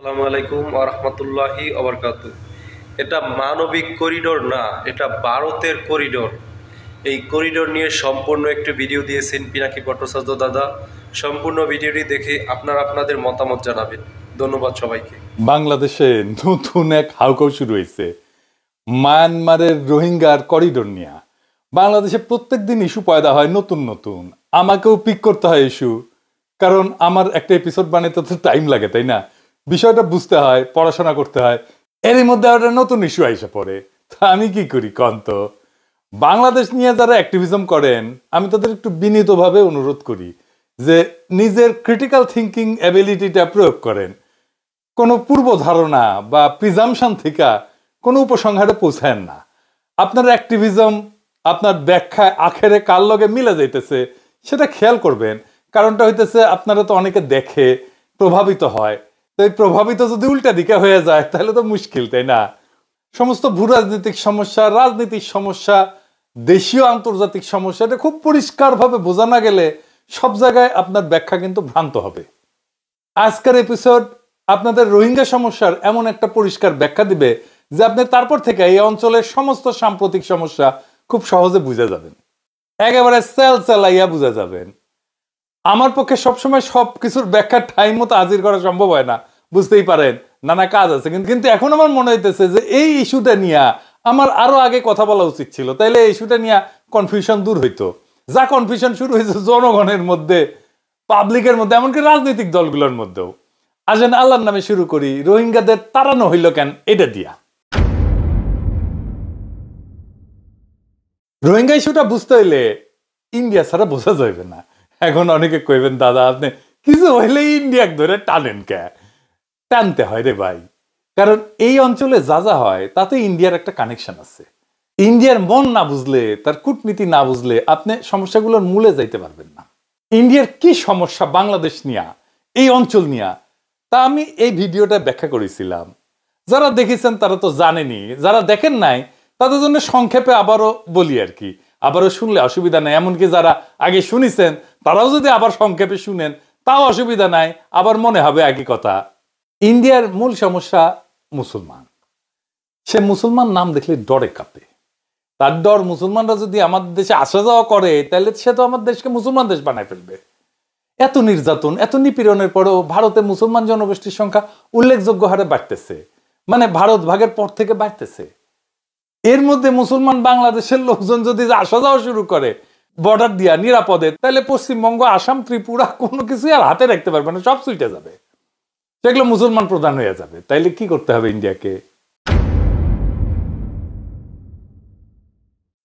আসসালামু আলাইকুম ওয়া রাহমাতুল্লাহি ওয়া বারাকাতুহু। এটা মানবিক করিডোর না, এটা ভারতের করিডোর। এই করিডোর নিয়ে সম্পূর্ণ একটি ভিডিও দিয়েছেন পিনাকি ভট্টাচার্য দাদা। সম্পূর্ণ ভিডিওটি দেখে আপনারা আপনাদের মতামত জানাবেন। ধন্যবাদ সবাইকে। বাংলাদেশে নতুন এক হাউকাউ শুরু হয়েছে মায়ানমারের রোহিঙ্গার করিডোর নিয়ে। বাংলাদেশে প্রত্যেক দিন ইস্যু পয়দা হয় নতুন নতুন, আমাকেও পিক করতে হয় ইস্যু, কারণ আমার একটা এপিসোড বানাতে তো টাইম লাগে, তাই না? বিষয়টা বুঝতে হয়, পড়াশোনা করতে হয়, এরই মধ্যে একটা নতুন ইস্যু আইসা পড়ে। তা আমি কি করি কন্ত? বাংলাদেশ নিয়ে যারা অ্যাক্টিভিজম করেন আমি তাদের একটু বিনীতভাবে অনুরোধ করি যে নিজের ক্রিটিক্যাল থিঙ্কিং অ্যাবিলিটিটা প্রয়োগ করেন। কোনো পূর্ব ধারণা বা প্রিজামশন থেকে কোনো উপসংহারে পৌঁছায় না। আপনার অ্যাক্টিভিজম আপনার ব্যাখ্যায় আখেরে কার লগে মিলে যাইতেছে সেটা খেয়াল করবেন। কারণটা হইতেছে আপনারা তো অনেকে দেখে প্রভাবিত হয়, তো এই প্রভাবিত যদি উল্টা দিকে হয়ে যায় তাহলে তো মুশকিল, তাই না? সমস্ত ভূ রাজনৈতিক সমস্যা, রাজনৈতিক সমস্যা, দেশীয় আন্তর্জাতিক সমস্যা, এটা খুব পরিষ্কারভাবে বোঝা না গেলে সব জায়গায় আপনার ব্যাখ্যা কিন্তু ভ্রান্ত হবে। আজকের এপিসোড আপনাদের রোহিঙ্গা সমস্যার এমন একটা পরিষ্কার ব্যাখ্যা দিবে যে আপনি তারপর থেকে এই অঞ্চলের সমস্ত সাম্প্রতিক সমস্যা খুব সহজে বুঝে যাবেন, একেবারে সেল সেলাইয়া বুঝে যাবেন। আমার পক্ষে সবসময় সবকিছুর ব্যাখ্যা টাইম মতো হাজির করা সম্ভব হয় না, বুঝতেই পারেন, নানা কাজ আছে। কিন্তু এখন আমার মনে হইতেছে যে এই ইস্যুটা নিয়ে আমার আরো আগে কথা বলা উচিত ছিল, তাইলে এই ইস্যুটা নিয়ে কনফিউশন দূর হইতো। যা কনফিউশন শুরু হয়েছে জনগণের মধ্যে, পাবলিকের মধ্যে, এমনকি রাজনৈতিক দলগুলোর মধ্যেও। আসেন আল্লাহর নামে শুরু করি। রোহিঙ্গাদের তাড়ানো হইল কেন এটা দিয়া। রোহিঙ্গা ইস্যুটা বুঝতে হইলে ইন্ডিয়া ছাড়া বোঝা যাইবে না। এখন অনেকে কইবেন দাদা আপনি কিছু হইলে ইন্ডিয়াকে ধরে টানেন কে? টানতে হয় রে ভাই, কারণ এই অঞ্চলে যা যা হয় তাতে ইন্ডিয়ার একটা কানেকশন আছে। ইন্ডিয়ার মন না বুঝলে, তার কূটনীতি না বুঝলে আপনি সমস্যাগুলোর মূলে যাইতে পারবেন না। ইন্ডিয়ার কি সমস্যা বাংলাদেশ নিয়া, এই অঞ্চল নিয়া, তা আমি এই ভিডিওটা ব্যাখ্যা করেছিলাম। যারা দেখেছেন তারা তো জানেনি, যারা দেখেন নাই তাদের জন্য সংক্ষেপে আবারও বলি আর কি। আবারও শুনলে অসুবিধা নাই, এমনকি যারা আগে শুনেছেন তারাও যদি আবার সংক্ষেপে শুনেন তাও অসুবিধা নাই, আবার মনে হবে একই কথা। ইন্ডিয়ার মূল সমস্যা মুসলমান। সে মুসলমান নাম দেখলে ডরে কাঁপে। তার ডর মুসলমানরা যদি আমাদের দেশে আসা যাওয়া করে তাহলে সে তো আমার দেশকে মুসলমান দেশ বানায় ফেলবে। এত নির্যাতন, এত নিপীড়নের পরেও ভারতে মুসলমান জনগোষ্ঠীর সংখ্যা উল্লেখযোগ্য হারে বাড়তেছে, মানে ভারত ভাগের পর থেকে বাড়তেছে। এর মধ্যে মুসলমান বাংলাদেশের লোকজন যদি আসা যাওয়া শুরু করে বর্ডার দিয়া নিরাপদে, তাহলে পশ্চিমবঙ্গ, আসাম, ত্রিপুরা কোনো কিছুই আর হাতে রাখতে পারবে না, সব ছুটে যাবে, সেগুলো মুসলমান প্রধান হয়ে যাবে। তাইলে কি করতে হবে ইন্ডিয়াকে?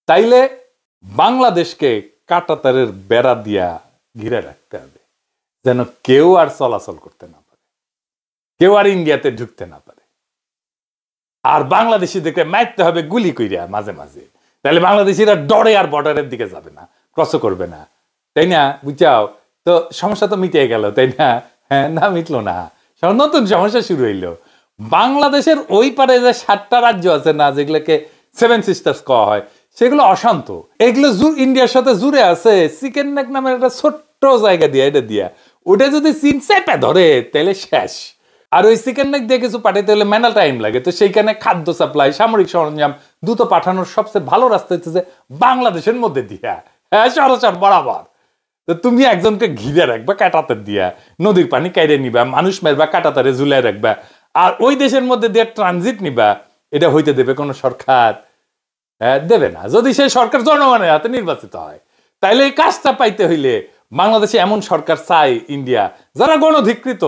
তাইলে বাংলাদেশকে কাঁটাতারের বেড়া দিয়া ঘিরে রাখতে হবে, যেন কেউ আর চলাচল করতে না পারে, কেউ আর ইন্ডিয়াতে ঢুকতে না পারে। আর বাংলাদেশিদেরকে মারতে হবে গুলি কইরা মাঝে মাঝে, তাহলে বাংলাদেশিরা ডরে আর বর্ডারের দিকে যাবে না, ক্রস করবে না, তাই না? বুঝাও তো, সমস্যা তো মিটে গেল, তাই না? হ্যাঁ, না মিটলো না, নতুন সমস্যা শুরু হইলো। বাংলাদেশের ওই পারে যে 7টা রাজ্য আছে না, যেগুলোকে 7 সিস্টার্স কওয়া হয়, সেগুলো অশান্ত। এগুলো ইন্ডিয়ার সাথে জুড়ে আছে চিকেন নেক নামের একটা ছোট্ট জায়গা দিয়ে, এটা দিয়া ওটা যদি চীন চেপে ধরে তাহলে শেষ। আর ওই চিকেন নেক দিয়ে কিছু পাঠাইতে হলে মেনা টাইম লাগে, তো সেইখানে খাদ্য সাপ্লাই, সামরিক সরঞ্জাম দ্রুত পাঠানোর সবচেয়ে ভালো রাস্তা হচ্ছে বাংলাদেশের মধ্যে দিয়া, হ্যাঁ, সরাসরি বরাবর। তো তুমি একজনকে ঘিরে রাখবা কাটাতার দিয়া, নদীর পানি কাইরে নিবা, মানুষ মারবা, কাটাতারে ঝুলাই রাখবা, আর ওই দেশের মধ্যে দিয়ে ট্রানজিট নিবা। এটা হইতে দেবে কোনো সরকার? দেবে না, যদি সেই সরকার জনগণের হাতে নির্বাচিত হয়। তাইলে এই কাজটা পাইতে হইলে বাংলাদেশে এমন সরকার চাই ইন্ডিয়া যারা গণধিকৃত,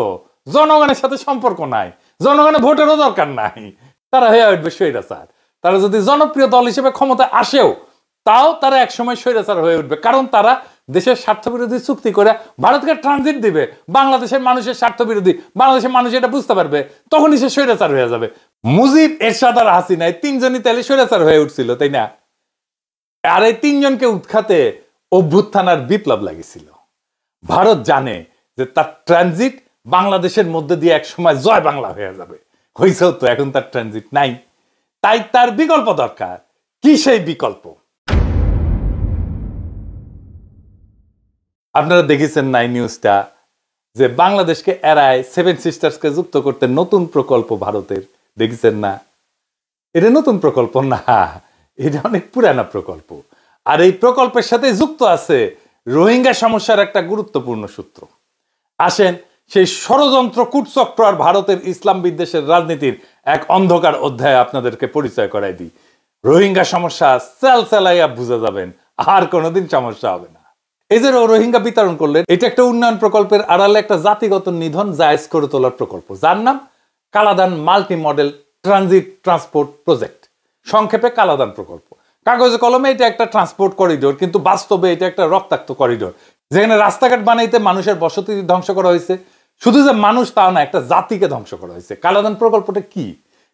জনগণের সাথে সম্পর্ক নাই, জনগণের ভোটেরও দরকার নাই, তারা হয়ে উঠবে স্বৈরাচার। তারা যদি জনপ্রিয় দল হিসেবে ক্ষমতা আসেও তাও তারা একসময় স্বৈরাচার হয়ে উঠবে, কারণ তারা দেশের স্বার্থবিরোধী চুক্তি করে ভারতকে ট্রানজিট দিবে। বাংলাদেশের মানুষের স্বার্থবিরোধী, বাংলাদেশের মানুষ এটা বুঝতে পারবে, তখনই সে স্বৈরাচার হয়ে যাবে। মুজিব, এরশাদ আর হাসিনা, এই 3জনই তাহলে স্বৈরাচার হয়ে উঠছিল, তাই না? আর এই 3জনকে উৎখাতে অভ্যুত্থান আর বিপ্লব লাগিয়েছিল। ভারত জানে যে তার ট্রানজিট বাংলাদেশের মধ্যে দিয়ে এক সময় জয় বাংলা হয়ে যাবে। হয়েছেও তো, এখন তার ট্রানজিট নাই, তাই তার বিকল্প দরকার। কি সেই বিকল্প? আপনারা দেখেছেন নাই নিউজটা যে বাংলাদেশকে এড়ায় সেভেন সিস্টার্সকে যুক্ত করতে নতুন প্রকল্প ভারতের, দেখছেন না? এটা নতুন প্রকল্প না, এটা অনেক পুরানা প্রকল্প। আর এই প্রকল্পের সাথে যুক্ত আছে রোহিঙ্গা সমস্যার একটা গুরুত্বপূর্ণ সূত্র। আসেন সেই ষড়যন্ত্র, কূটচক্র আর ভারতের ইসলাম বিদ্বেষের রাজনীতির এক অন্ধকার অধ্যায় আপনাদেরকে পরিচয় করাই দিই। রোহিঙ্গা সমস্যা চালাইয়া বুঝে যাবেন, আর কোনোদিন সমস্যা হবে না। এই যে রোহিঙ্গা বিতরণ করলেন, এটা একটা উন্নয়ন প্রকল্পের আড়ালে একটা জাতিগত নিধন জায়েজ করে তোলার প্রকল্প, যার নাম Kaladan multi model transit transport project, সংক্ষেপে কালাদান প্রকল্প। কাগজে কলমে এটা একটা ট্রান্সপোর্ট করিডোর, কিন্তু বাস্তবে এটা একটা রক্তাক্ত করিডোর, যেখানে রাস্তাঘাট বানাইতে মানুষের বসতি ধ্বংস করা হয়েছে। শুধু যে মানুষ তা না, একটা জাতিকে ধ্বংস করা হয়েছে। কালাদান প্রকল্পটা কি?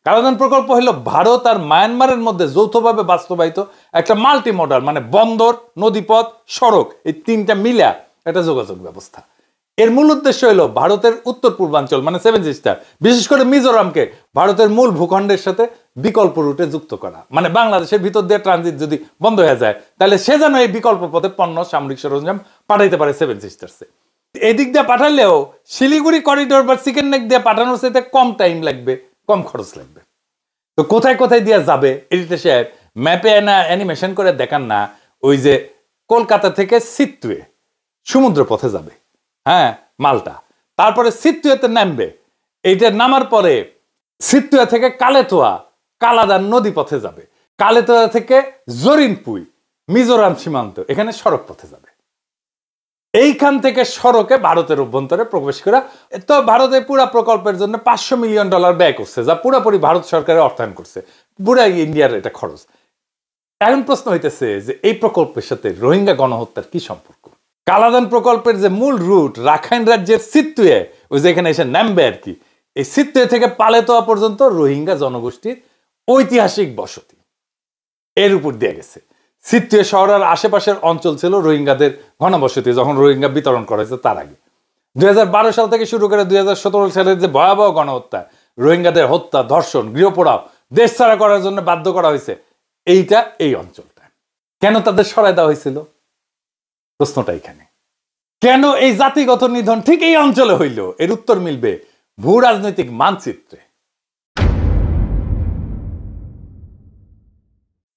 কালাদান প্রকল্প হলো ভারত আর মায়ানমারের মধ্যে যৌথভাবে বাস্তবায়িত একটা মাল্টি মডাল, মানে বন্দর, নদীপথ, সড়ক, এই তিনটা মিলা একটা যোগাযোগ ব্যবস্থা। এর মূল উদ্দেশ্য হলো ভারতের উত্তর পূর্বাঞ্চল মানে সেভেন সিস্টার, বিশেষ করে মিজোরামকে ভারতের মূল ভূখণ্ডের সাথে বিকল্প রুটে যুক্ত করা। মানে বাংলাদেশের ভিতর দিয়ে ট্রানজিট যদি বন্ধ হয়ে যায়, তাহলে সে যেন এই বিকল্প পথে পণ্য, সামরিক সরঞ্জাম পাঠাইতে পারে সেভেন সিস্টার্সে। এই দিক দিয়ে পাঠালেও শিলিগুড়ি করিডোর বা চিকেন নেক দিয়ে পাঠানোর সাথে কম টাইম লাগবে, কম খরচ লাগবে। তো কোথায় কোথায় দিয়ে যাবে, এডিটর সাহেব ম্যাপে না অ্যানিমেশন করে দেখান না? ওই যে কলকাতা থেকে সিটুয়ে সমুদ্র পথে যাবে, হ্যাঁ, মালটা। তারপরে সিটুয়েতে নামবে, এইটা নামার পরে সিটুয়া থেকে কালেতোয়া, কালাদান নদী পথে যাবে। কালেতোয়া থেকে জরিনপুই, মিজোরাম সীমান্ত, এখানে সড়ক পথে যাবে। এইখান থেকে সড়কে ভারতের অভ্যন্তরে প্রবেশ করা। তো ভারতে পুরা প্রকল্পের জন্য $500 মিলিয়ন ব্যয় করছে, যা পুরোপুরি ভারত সরকারের অর্থায়ন করছে, পুরা ইন্ডিয়ার এটা খরচ। এখন প্রশ্ন হইতেছে যে এই প্রকল্পের সাথে রোহিঙ্গা গণহত্যার কি সম্পর্ক? কালাদান প্রকল্পের যে মূল রুট রাখাইন রাজ্যের সিটুয়ে, ওই যে এখানে এসে নামবে আর কি, এই সিটুয়ে থেকে পালেতোয়া পর্যন্ত রোহিঙ্গা জনগোষ্ঠীর ঐতিহাসিক বসতি, এর উপর দিয়ে গেছে। সিটুয়ে শহরের আশেপাশের অঞ্চল ছিল রোহিঙ্গাদের ঘনবসতি যখন রোহিঙ্গা বিতরণ করা হয়েছে তার আগে। 2012 সাল থেকে শুরু করে 2017 সালের যে ভয়াবহ গণহত্যা, রোহিঙ্গাদের হত্যা, ধর্ষণ, গৃহপোড়াও, দেশ ছাড়া করার জন্য বাধ্য করা হয়েছে, এইটা এই অঞ্চলটা। কেন তাদের সরাই দেওয়া হয়েছিল? প্রশ্নটা এখানে। কেন এই জাতিগত নিধন ঠিক এই অঞ্চলে হইল? এর উত্তর মিলবে ভূ রাজনৈতিক মানচিত্রে।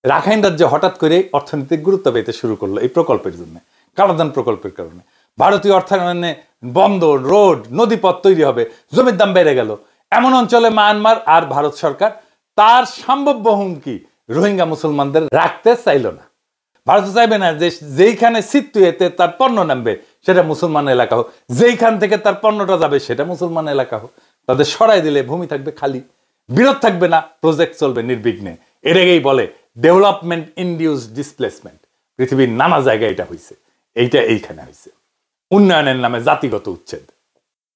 রাখাইন রাজ্যে হঠাৎ করে অর্থনৈতিক গুরুত্ব পেতে শুরু করলো এই প্রকল্পের জন্য, কালাদান প্রকল্পের কারণে। ভারতীয় অর্থায়নে বন্দর, রোড, নদীপথ তৈরি হবে, জমির দাম বেড়ে গেল। এমন অঞ্চলে মায়ানমার আর ভারত সরকার তার সম্ভাব্য হুমকি রোহিঙ্গা মুসলমানদের রাখতে চাইল না। ভারত চাইবে না যে যেইখানে সিটুয়েতে তার পণ্য নামবে সেটা মুসলমান এলাকা হোক, যেইখান থেকে তার পণ্যটা যাবে সেটা মুসলমান এলাকা হোক। তাদের সরাই দিলে ভূমি থাকবে খালি, বিরোধ থাকবে না, প্রজেক্ট চলবে নির্বিঘ্নে। এটাকেই বলে ডেভেলপমেন্ট ইনডিউস ডিসপ্লেসমেন্ট। পৃথিবীর নানা জায়গায় এটা হয়েছে, এইটা এইখানে হয়েছে। উন্নয়নের নামে জাতিগত উচ্ছেদ।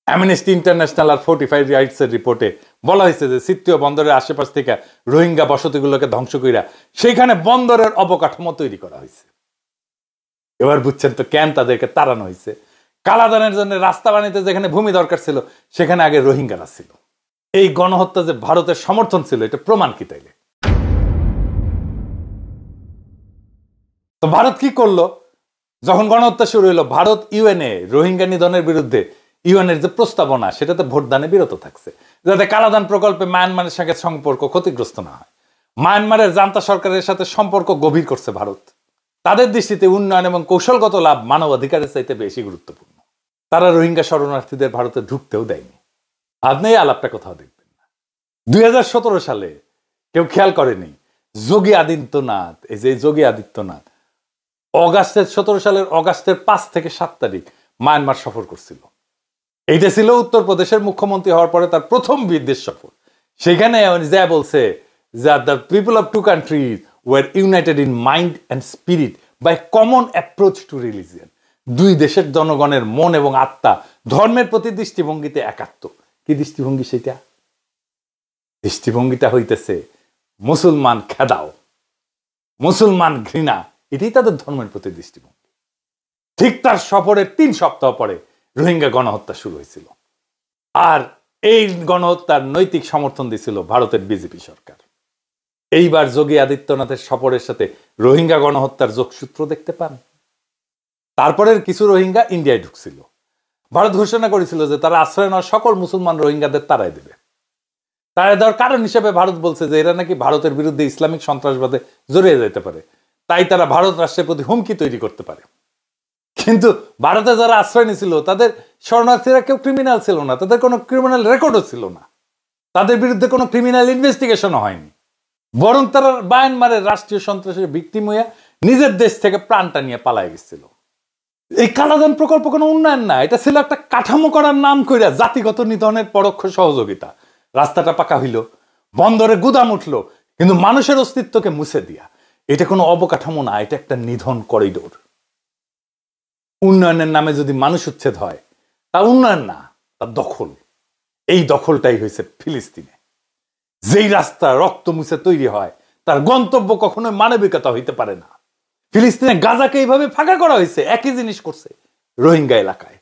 অ্যামনেস্টি ইন্টারন্যাশনাল আর 45 রাইটস এর রিপোর্টে বলা হয়েছে যে সিটুয়ে বন্দরের আশেপাশ থেকে রোহিঙ্গা বসতিগুলোকে ধ্বংস কইরা সেইখানে বন্দরের অবকাঠামো তৈরি করা হয়েছে। এবার বুঝছেন তো কেন তাদেরকে তাড়ানো হয়েছে? কালাদানের জন্য রাস্তা বানাইতে যেখানে ভূমি দরকার ছিল সেখানে আগে রোহিঙ্গারা ছিল। এই গণহত্যা যে ভারতের সমর্থন ছিল, এটা প্রমাণ কি তাইলে? তো ভারত কি করলো? যখন গণহত্যা শুরু হলো, ভারত ইউএনএ রোহিঙ্গা নিধনের বিরুদ্ধে ইউএনের যে প্রস্তাবনা সেটাতে ভোটদানে বিরত থাকছে, যাতে কালাদান প্রকল্পে মায়ানমারের সঙ্গে সম্পর্ক ক্ষতিগ্রস্ত না হয়। মায়ানমারের জান্তা সরকারের সাথে সম্পর্ক গভীর করছে ভারত। তাদের দৃষ্টিতে উন্নয়ন এবং কৌশলগত লাভ মানবাধিকারের চাইতে বেশি গুরুত্বপূর্ণ। তারা রোহিঙ্গা শরণার্থীদের ভারতে ঢুকতেও দেয়নি। আপনি এই আলাপটা কোথাও দেখবেন না। 2017 সালে কেউ খেয়াল করেনি যোগী আদিত্যনাথ, এই যে যোগী আদিত্যনাথ অগাস্টের 17 সালের অগাস্টের 5 থেকে 7 তারিখ মায়ানমার সফর করছিল। এইটা ছিল উত্তরপ্রদেশের মুখ্যমন্ত্রী হওয়ার পরে তার প্রথম বিদেশ সফর। সেখানে যা বলছে যে the people of two countries were united in mind and spirit by common approach to religion. দুই দেশের জনগণের মন এবং আত্মা ধর্মের প্রতি দৃষ্টিভঙ্গিতে একাত্ম। কি দৃষ্টিভঙ্গি সেটা? দৃষ্টিভঙ্গিটা হইতেছে মুসলমান খেদাও, মুসলমান ঘৃণা, এটাই তাদের ধর্মের প্রতি দৃষ্টিভঙ্গি। ঠিক তার সফরের 3 সপ্তাহ পরে রোহিঙ্গা গণহত্যা শুরু হয়েছিল। আর এই গণহত্যার নৈতিক সমর্থন দিয়েছিল ভারতের বিজেপি সরকার। এইবার যোগী আদিত্যনাথের সফরের সাথে রোহিঙ্গা গণহত্যার যোগসূত্র দেখতে পান। তারপরের কিছু রোহিঙ্গা ইন্ডিয়ায় ঢুকছিল। ভারত ঘোষণা করেছিল যে তারা আশ্রয় নেওয়া সকল মুসলমান রোহিঙ্গাদের তাড়াই দেবে। তাড়াই দেওয়ার কারণ হিসেবে ভারত বলছে যে এরা নাকি ভারতের বিরুদ্ধে ইসলামিক সন্ত্রাসবাদে জড়িয়ে যেতে পারে, তাই তারা ভারত রাষ্ট্রের প্রতি হুমকি তৈরি করতে পারে। কিন্তু ভারতে যারা আশ্রয় নিয়েছিল তাদের শরণার্থীরা কেউ ক্রিমিনাল ছিল না, তাদের কোনো ক্রিমিনাল রেকর্ডও ছিল না, তাদের বিরুদ্ধে কোনো ক্রিমিনাল ইনভেস্টিগেশনও হয়নি, বরং তারা মায়ানমারের রাষ্ট্রীয় সন্ত্রাসের ভিকটিম হইয়া নিজের দেশ থেকে প্রাণটা নিয়ে পালায় গেছিল। এই কালাদান প্রকল্প কোনো উন্নয়ন না, এটা ছিল একটা কাঠামো করার নাম কইরা জাতিগত নিধনের পরোক্ষ সহযোগিতা। রাস্তাটা পাকা হইল, বন্দরে গুদাম উঠলো, কিন্তু মানুষের অস্তিত্বকে মুছে দিয়া। এটা কোনো অবকাঠামো না, এটা একটা নিধন করিডোর। উন্নয়নের নামে যদি মানুষ উচ্ছেদ হয় তা উন্নয়ন না, তা দখল। এই দখলটাই হয়েছে ফিলিস্তিনে। যেই রাস্তা রক্ত মুছে তৈরি হয় তার গন্তব্য কখনোই মানবিকতা হইতে পারে না। ফিলিস্তিনে গাজাকে এইভাবে ফাঁকা করা হয়েছে, একই জিনিস করছে রোহিঙ্গা এলাকায়।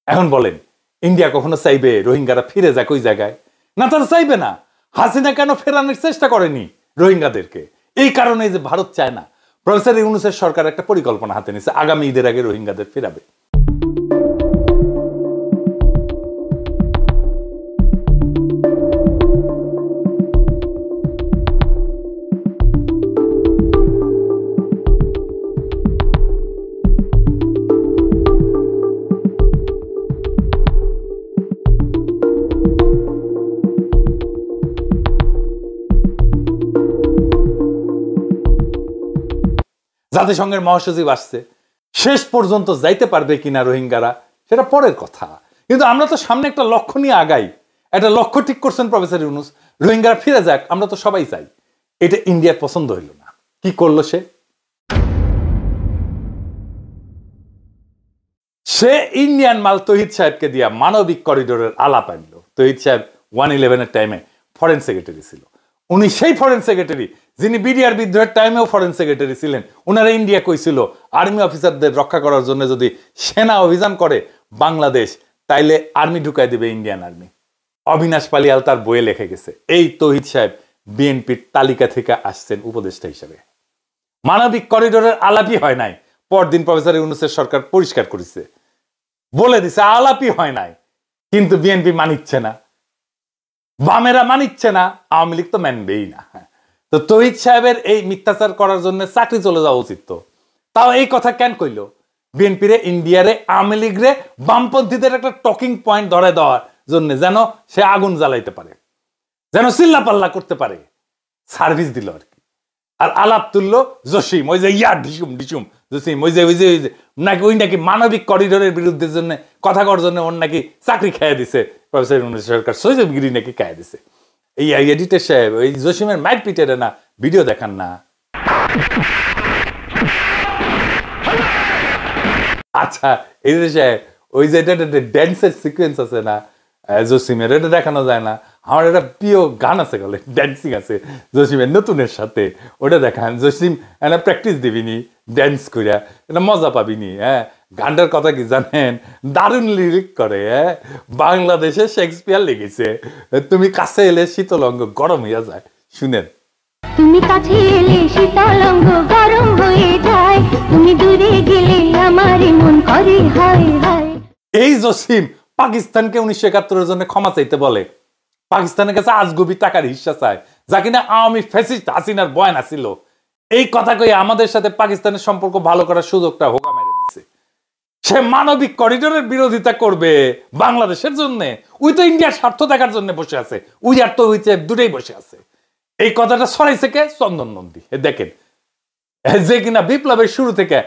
এখন বলেন, ইন্ডিয়া কখনো চাইবে রোহিঙ্গারা ফিরে যাক ওই জায়গায়? না, তারা চাইবে না। হাসিনা কেন ফেরানোর চেষ্টা করেনি রোহিঙ্গাদেরকে? এই কারণে যে ভারত চায় না। প্রফেসর ইউনূসের সরকার একটা পরিকল্পনা হাতে নিয়েছে, আগামী ঈদের আগে রোহিঙ্গাদের ফেরাবে। জাতিসংঘের মহাসচিব আসছে, শেষ পর্যন্ত যাইতে পারবে কিনা রোহিঙ্গারা সেটা পরের কথা, কিন্তু আমরা তো সামনে একটা লক্ষ্য নিয়ে আগাই। একটা লক্ষ্য ঠিক করছেন প্রফেসর ইউনূস, রোহিঙ্গারা ফিরে যাক, আমরা তো সবাই চাই। এটা ইন্ডিয়ার পছন্দ হইল না। কি করলো সে ইন্ডিয়ান মাল তহিদ সাহেবকে দিয়া মানবিক করিডোরের আলাপ আনলো। তহিদ সাহেব 111-এর টাইমে ফরেন সেক্রেটারি ছিল। উনি সেই ফরেন সেক্রেটারি যিনি বিডিআর বিদ্রোহের টাইমেও ফরেন সেক্রেটারি ছিলেন। উনারা ইন্ডিয়া কইছিল আর্মি অফিসারদের রক্ষা করার জন্য যদি সেনা অভিযান করে বাংলাদেশ, তাইলে আর্মি ঢুকাই দেবে ইন্ডিয়ান আর্মি। অবিনাশ পালিয়াল তার বইয়ে লিখে গেছে। এই তহিদ সাহেব বিএনপির তালিকা থেকে আসছেন উপদেষ্টা হিসেবে। মানবিক করিডোরের আলাপই হয় নাই। পরদিন প্রফেসর ইউনূসের সরকার পরিষ্কার করেছে, বলে দিছে আলাপই হয় নাই। কিন্তু বিএনপি মানিচ্ছে না, বামেরা মানিচ্ছে না, আওয়ামী লীগ তো মানবেই না। তো তহিদ সাহেবের এই মিথ্যাচার করার জন্য চাকরি চলে যাওয়া উচিত। তো তাও এই কথা কেন কইল? বিএনপি রে, ইন্ডিয়ারে, আওয়ামী লীগ রে, বামপন্থীদের একটা টকিং পয়েন্ট ধরে দেওয়ার জন্য, যেন সে আগুন জ্বালাইতে পারে, যেন চিল্লা পাল্লা করতে পারে। সার্ভিস দিল আর কি। আর আলাপ তুললো জসিম, ওই যে ঢিসুম ঢিসুম জসিম, ওই যে নাকি ওই নাকি মানবিক করিডোরের বিরুদ্ধে জন্য কথা করার জন্য ওর নাকি চাকরি খাইয়া দিছে প্রফেসর ইউনূস সরকার, সৈজবগিরি নাকি খাইয়া দিছে। এই এডিটর সাহেব ওই জসিমের মাইক পিটের না ভিডিও দেখান না। আচ্ছা এডিটর সাহেব, ওই যে ড্যান্সের সিকোয়েন্স আছে না জসিমের, এটা দেখানো যায় না? আমার একটা প্রিয় গান আছে, গেলে ড্যান্সিং আছে জসিমের নতুনের সাথে, ওটা দেখান। জসিম একটা প্র্যাকটিস দিবিনি ড্যান্স করিয়া, এটা মজা পাবিনি। হ্যাঁ, গানটার কথা কি জানেন? দারুণ লিরিক করে। হ্যাঁ, বাংলাদেশে শেক্সপিয়ার লিখেছে, তুমি কাছে এলে শীতল অঙ্গ গরম হইয়া যায়। শুনেন। তুমি কাছে এলে শীতল অঙ্গ গরম হয়ে যায়, তুমি দূরে গেলে আমার মন করে হায় হায়। এই জসিম পাকিস্তানকে 1971-এর জন্য ক্ষমা চাইতে বলে, পাকিস্তানের কাছে আজগুবি টাকার হিস্সা চায়, যা কিনা আওয়ামী ফ্যাসিস্ট হাসিনার বয়ান ছিল। এই কথা কই আমাদের সাথে পাকিস্তানের সম্পর্ক ভালো করার সুযোগটা হোকা মেরে দিচ্ছে। সে মানবিক করিডোরের বিরোধিতা করবে বাংলাদেশের জন্য। ওই তো ইন্ডিয়ার স্বার্থ দেখার জন্য বসে আছে, ওই আর তো হইছে দুটাই বসে আছে। এই কথাটা ছড়াইছে কে? চন্দন নন্দী। দেখেন, যে কিনা বিপ্লবের শুরু থেকে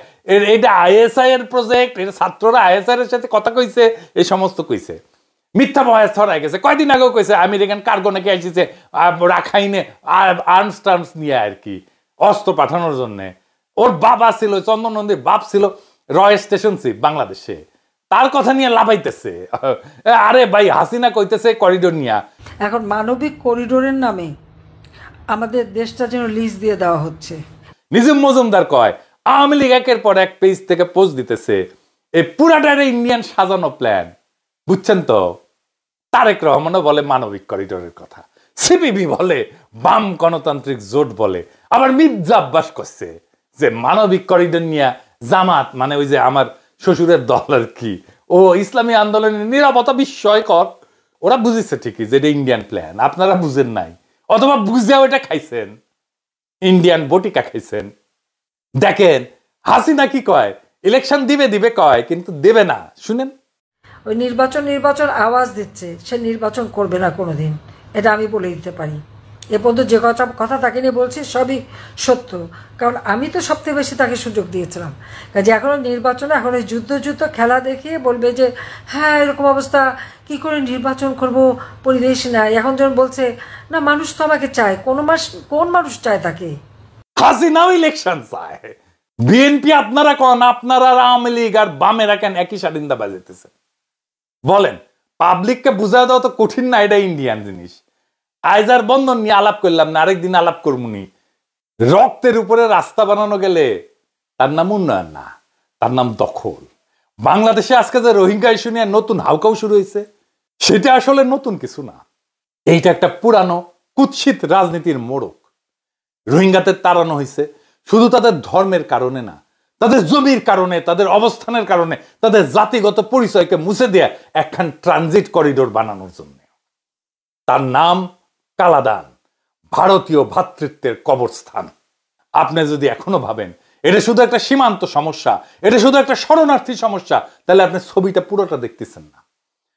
এটা আইএসআই এর প্রজেক্ট, এটা ছাত্ররা আইএসআই এর সাথে কথা কইছে, এই সমস্ত কইছে। মিথ্যা বয়স ছড়াই গেছে। কয়দিন আগেও কইছে আমেরিকান কার্গো নাকি আসছে রাখাইনে আর্মস টার্মস নিয়ে আর কি, অস্ত্র পাঠানোর জন্য। ওর বাবা ছিল, চন্দন নন্দীর বাপ ছিল রয় স্টেশন চিফ বাংলাদেশে, তার কথা নিয়ে লাভাইতেছে। আরে ভাই, হাসিনা কইতেছে করিডোর নিয়ে। এখন মানবিক করিডোরের নামে আমাদের দেশটা যেন লিজ দিয়ে দেওয়া হচ্ছে। নিজাম মজুমদার কয় আওয়ামী লীগ একের পর এক পেজ থেকে পোস্ট দিতেছে, এই পুরাটারে ইন্ডিয়ান সাজানো প্ল্যান। বুঝছেন তো? তারেক রহমানও বলে মানবিক করিডোরের কথা, সিপিবি বলে, বাম গণতান্ত্রিক জোট বলে, আবার মির্জা আব্বাস করছে যে মানবিক করিডোর নিয়ে জামাত, মানে ওই যে আমার শ্বশুরের দল আর কি, ও ইসলামী আন্দোলনের নিরাপত্তা বিস্ময়কর, ওরা বুঝেছে ঠিকই যে এটা ইন্ডিয়ান প্ল্যান, আপনারা বুঝেন নাই, অথবা বুঝেও এটা খাইছেন, ইন্ডিয়ান বটিকা খাইছেন। দেখেন হাসিনা কি কয়, ইলেকশন দিবে কয়, কিন্তু দেবে না। শুনেন, ওই নির্বাচন আওয়াজ দিচ্ছে, সে নির্বাচন করবে না কোনোদিন, এটা আমি বলে দিতে পারি। এ পর্যন্ত যে কথা তাকে নিয়ে বলছি সবই সত্য, কারণ আমি তো সবথেকে বেশি তাকে সুযোগ দিয়েছিলাম। কাজে এখনও নির্বাচনে এখন ওই যুদ্ধ খেলা দেখিয়ে বলবে যে হ্যাঁ এরকম অবস্থা, কি করে নির্বাচন করব, পরিবেশ নাই। এখন যখন বলছে না মানুষ তো আমাকে চায়, কোন মানুষ চায় তাকে? হাসিনাও ইলেকশন চায়। বিএনপি আপনারা কন, আপনারা আওয়ামী লীগ আর বামেরা কেন একই স্বাধীনতা বাজাইতেছে? বলেন, পাবলিককে বুঝা দেওয়া তো কঠিন না, এটা ইন্ডিয়ান জিনিস। আইজার বন্ধন নিয়ে আলাপ করলাম না, আরেকদিন আলাপ করবনি। রক্তের উপরে রাস্তা বানানো গেলে তার নাম উন্নয়ন না, তার নাম দখল। বাংলাদেশে আজকে যে রোহিঙ্গা ইস্যু নিয়ে নতুন হাউকাউ শুরু হয়েছে, সেটা আসলে নতুন কিছু না। এইটা একটা পুরানো কুৎসিত রাজনীতির মোড়ক। রোহিঙ্গাদের তাড়ানো হয়েছে শুধু তাদের ধর্মের কারণে না, তাদের জমির কারণে, তাদের অবস্থানের কারণে, তাদের জাতিগত পরিচয়কে মুছে দেয়া একখান ট্রানজিট করিডোর বানানোর জন্য। তার নাম কালাদান, ভারতীয় ভ্রাতৃত্বের কবরস্থান। আপনি যদি এখনো ভাবেন এটা শুধু একটা সীমান্ত সমস্যা, এটা শুধু একটা শরণার্থী সমস্যা, তাহলে আপনি ছবিটা পুরোটা দেখতেছেন না।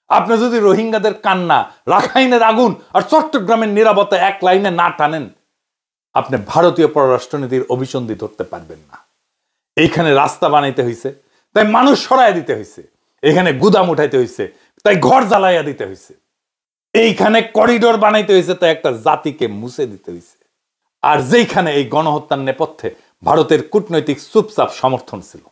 আপনি যদি রোহিঙ্গাদের কান্না, রাখাইনের আগুন আর চট্টগ্রামের নিরাপত্তা এক লাইনে না টানেন, আপনি ভারতীয় পররাষ্ট্রনীতির অভিসন্ধি ধরতে পারবেন না। এইখানে রাস্তা বানাইতে হয়েছে, তাই মানুষ সরাইয়া দিতে হয়েছে। এখানে গুদাম উঠাইতে হয়েছে, তাই ঘর জ্বালাইয়া দিতে হয়েছে। এইখানে করিডোর বানাইতে হয়েছে, তাই একটা জাতিকে মুছে দিতে হয়েছে। আর যেইখানে এই গণহত্যার নেপথ্যে ভারতের কূটনৈতিক চুপচাপ সমর্থন ছিল,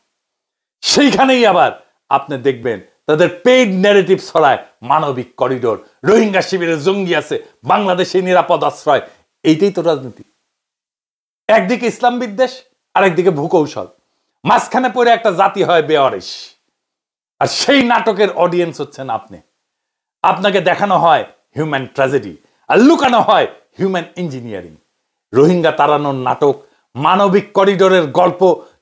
সেইখানেই আবার আপনি দেখবেন তাদের পেইড ন্যারেটিভ ছড়ায় মানবিক করিডোর, রোহিঙ্গা শিবিরে জঙ্গি আছে, বাংলাদেশে নিরাপদ আশ্রয়। এইটাই তো রাজনীতি। একদিকে ইসলাম বিদ্বেষ, আর একদিকে ভূকৌশল, মাঝখানে পড়ে একটা জাতি হয় বেওয়ারিশ। আর সেই নাটকের অডিয়েন্স হচ্ছেন আপনি। আপনাকে দেখানো হয় হিউম্যান ট্র্যাজেডি, আর লুকানো হয় হিউম্যান ইঞ্জিনিয়ারিং। রোহিঙ্গা তাড়ানোর নাটক, মানবিক করিডোরের গল্প,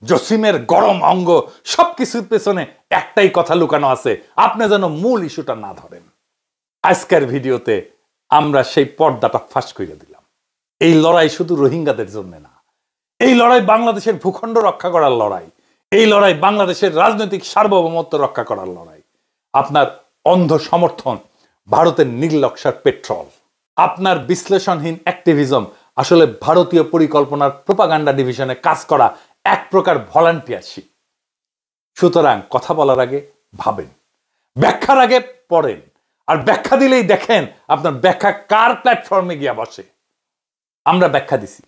জসিমের গরম অঙ্গ, সবকিছুর পেছনে একটাই কথা লুকানো আছে, আপনি যেন মূল ইস্যুটা না ধরেন। আজকের ভিডিওতে আমরা সেই পর্দাটা ফাঁস করে দিলাম। এই লড়াই শুধু রোহিঙ্গাদের জন্য না, এই লড়াই বাংলাদেশের ভূখণ্ড রক্ষা করার লড়াই, এই লড়াই বাংলাদেশের রাজনৈতিক সার্বভৌমত্ব রক্ষা করার লড়াই। আপনার অন্ধ সমর্থন ভারতের নির্লক্ষার পেট্রোল, আপনার বিশ্লেষণহীন অ্যাক্টিভিজম আসলে ভারতীয় পরিকল্পনার প্রোপাগান্ডা ডিভিশনে কাজ করা এক প্রকার ভলান্টিয়ারশিপ। সুতরাং কথা বলার আগে ভাবেন, ব্যাখ্যার আগে পড়েন, আর ব্যাখ্যা দিলেই দেখেন আপনার ব্যাখ্যা কার প্ল্যাটফর্মে গিয়া বসে। আমরা ব্যাখ্যা দিছি,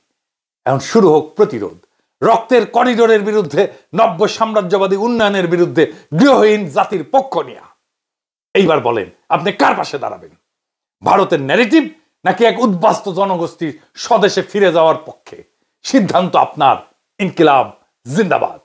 এখন শুরু হোক প্রতিরোধ। রক্তের করিডোরের বিরুদ্ধে, নব্য সাম্রাজ্যবাদী উন্নয়নের বিরুদ্ধে, গৃহহীন জাতির পক্ষ নিয়া। এইবার বলেন আপনি কার পাশে দাঁড়াবেন? ভারতের ন্যারেটিভ নাকি এক উদ্বাস্ত জনগোষ্ঠীর স্বদেশে ফিরে যাওয়ার পক্ষে? সিদ্ধান্ত আপনার। ইনকিলাব জিন্দাবাদ।